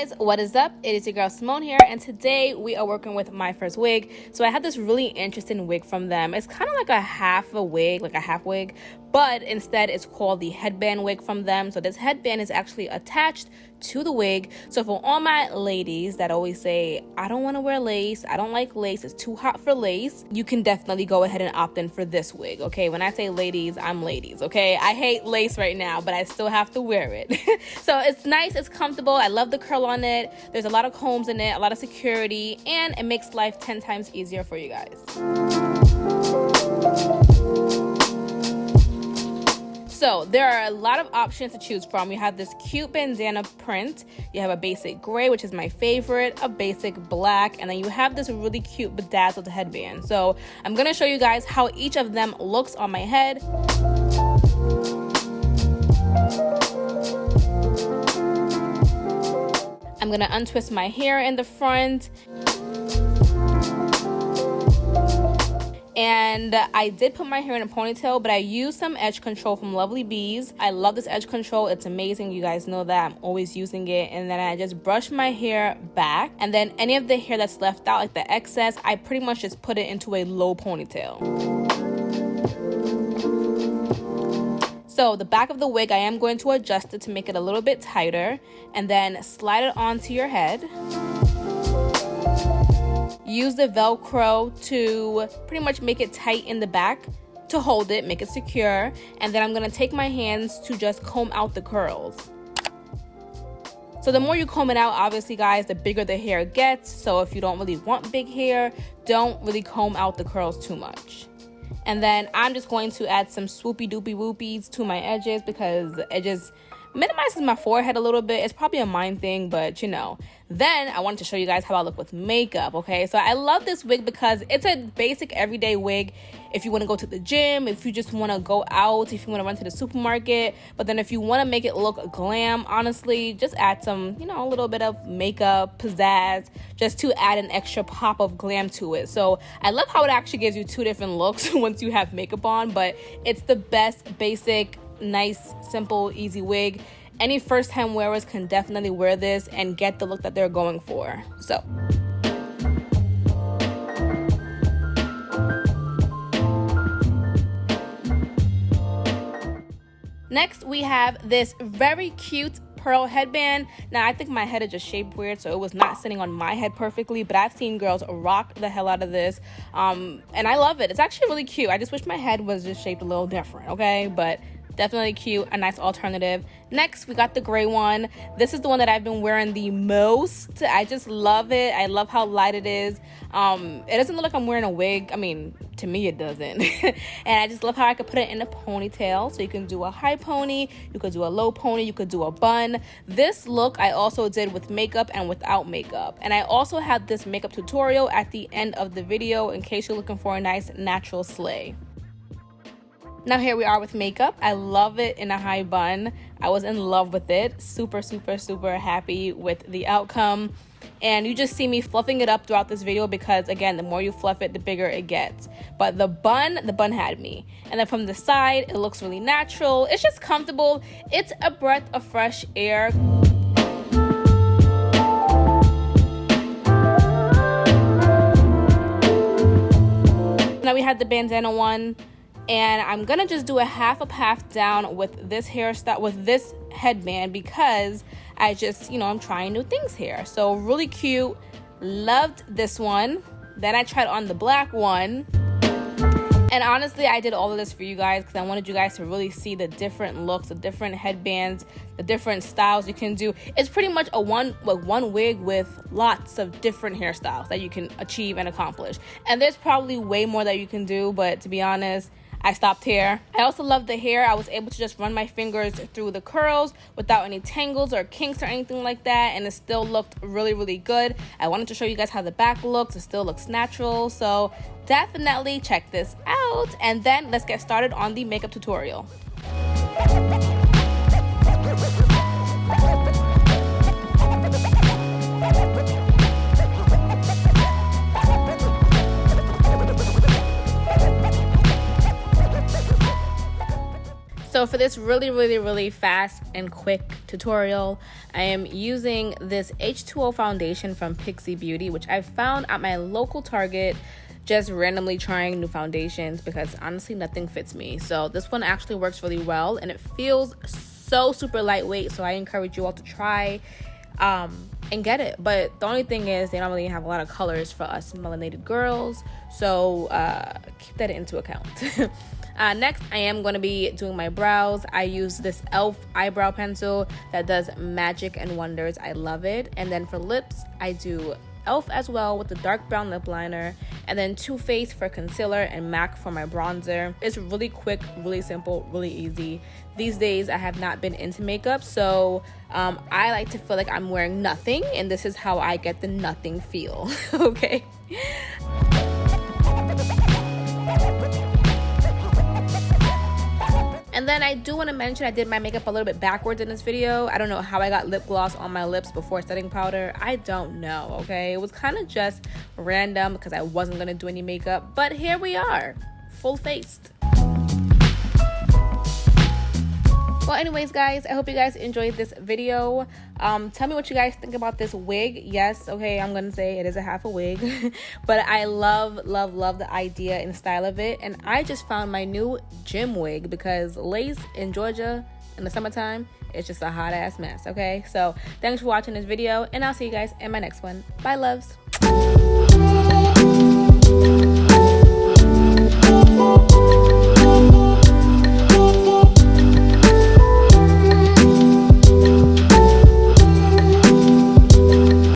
guys, what is up? It is your girl Simone here, and today we are working with MYFIRSTWIG. So I have this really interesting wig from them. It's kind of like a half wig, but instead it's called the headband wig from them. So this headband is actually attached to the wig. So for all my ladies that always say, I don't want to wear lace, I don't like lace, it's too hot for lace, you can definitely go ahead and opt in for this wig, okay? When I say ladies, I'm ladies, okay? I hate lace right now, but I still have to wear it. So it's nice, it's comfortable, I love the curl on it, there's a lot of combs in it, a lot of security, and it makes life 10 times easier for you guys. So there are a lot of options to choose from. You have this cute bandana print, you have a basic gray, which is my favorite, a basic black, and then you have this really cute bedazzled headband. So I'm gonna show you guys how each of them looks on my head. I'm gonna untwist my hair in the front. And I did put my hair in a ponytail, but I used some edge control from Lovely Bees. I love this edge control, it's amazing, you guys know that, I'm always using it. And then I just brush my hair back, and then any of the hair that's left out, like the excess, I pretty much just put it into a low ponytail. So the back of the wig, I am going to adjust it to make it a little bit tighter, and then slide it onto your head. Use the Velcro to pretty much make it tight in the back to hold it, make it secure. And then I'm gonna take my hands to just comb out the curls. So the more you comb it out, obviously guys, the bigger the hair gets. So if you don't really want big hair, don't really comb out the curls too much. And then I'm just going to add some swoopy doopy whoopies to my edges because it just minimizes my forehead a little bit. It's probably a mind thing, but you know. Then I wanted to show you guys how I look with makeup, okay? So I love this wig because it's a basic everyday wig if you want to go to the gym, if you just want to go out, if you want to run to the supermarket. But then if you want to make it look glam, honestly, just add some, you know, a little bit of makeup, pizzazz, just to add an extra pop of glam to it. So I love how it actually gives you two different looks once you have makeup on, but it's the best basic, nice, simple, easy wig. Any first-time wearers can definitely wear this and get the look that they're going for. So next we have this very cute pearl headband. Now I think my head is just shaped weird, so it was not sitting on my head perfectly, but I've seen girls rock the hell out of this, and I love it. It's actually really cute. I just wish my head was just shaped a little different, okay? But definitely cute, a nice alternative. Next, we got the gray one. This is the one that I've been wearing the most. I just love it. I love how light it is. It doesn't look like I'm wearing a wig. I mean, to me it doesn't. And I just love how I could put it in a ponytail. So you can do a high pony, you could do a low pony, you could do a bun. This look I also did with makeup and without makeup. And I also had this makeup tutorial at the end of the video in case you're looking for a nice natural slay. Now here we are with makeup. I love it in a high bun. I was in love with it. Super, super, super happy with the outcome. And you just see me fluffing it up throughout this video because, again, the more you fluff it, the bigger it gets. But the bun had me. And then from the side, it looks really natural. It's just comfortable. It's a breath of fresh air. Now we had the bandana one. And I'm gonna just do a half up, half down with this hairstyle, with this headband, because I just, you know, I'm trying new things here. So really cute, loved this one. Then I tried on the black one. And honestly, I did all of this for you guys because I wanted you guys to really see the different looks, the different headbands, the different styles you can do. It's pretty much a one wig with lots of different hairstyles that you can achieve and accomplish. And there's probably way more that you can do, but to be honest, I stopped here. I also love the hair. I was able to just run my fingers through the curls without any tangles or kinks or anything like that, and it still looked really, really good. I wanted to show you guys how the back looks. It still looks natural, so definitely check this out. And then let's get started on the makeup tutorial. So So for this really fast and quick tutorial, I am using this H2O foundation from Pixie Beauty, which I found at my local Target, just randomly trying new foundations because honestly nothing fits me. So this one actually works really well and it feels so super lightweight, so I encourage you all to try and get it. But the only thing is they don't really have a lot of colors for us melanated girls, so keep that into account. Next, I am going to be doing my brows. I use this e.l.f. eyebrow pencil that does magic and wonders. I love it. And then for lips, I do e.l.f. as well with the dark brown lip liner, and then Too Faced for concealer and MAC for my bronzer. It's really quick, really simple, really easy. These days I have not been into makeup, so I like to feel like I'm wearing nothing, and this is how I get the nothing feel. Okay. And then I do want to mention I did my makeup a little bit backwards in this video. I don't know how I got lip gloss on my lips before setting powder. I don't know, okay? It was kind of just random because I wasn't going to do any makeup. But here we are, full-faced. Well, anyways, guys, I hope you guys enjoyed this video. Tell me what you guys think about this wig. Yes, okay, I'm gonna say it is a half a wig, but I love the idea and style of it. And I just found my new gym wig because lace in Georgia in the summertime, it's just a hot ass mess. Okay, so thanks for watching this video, and I'll see you guys in my next one. Bye, loves.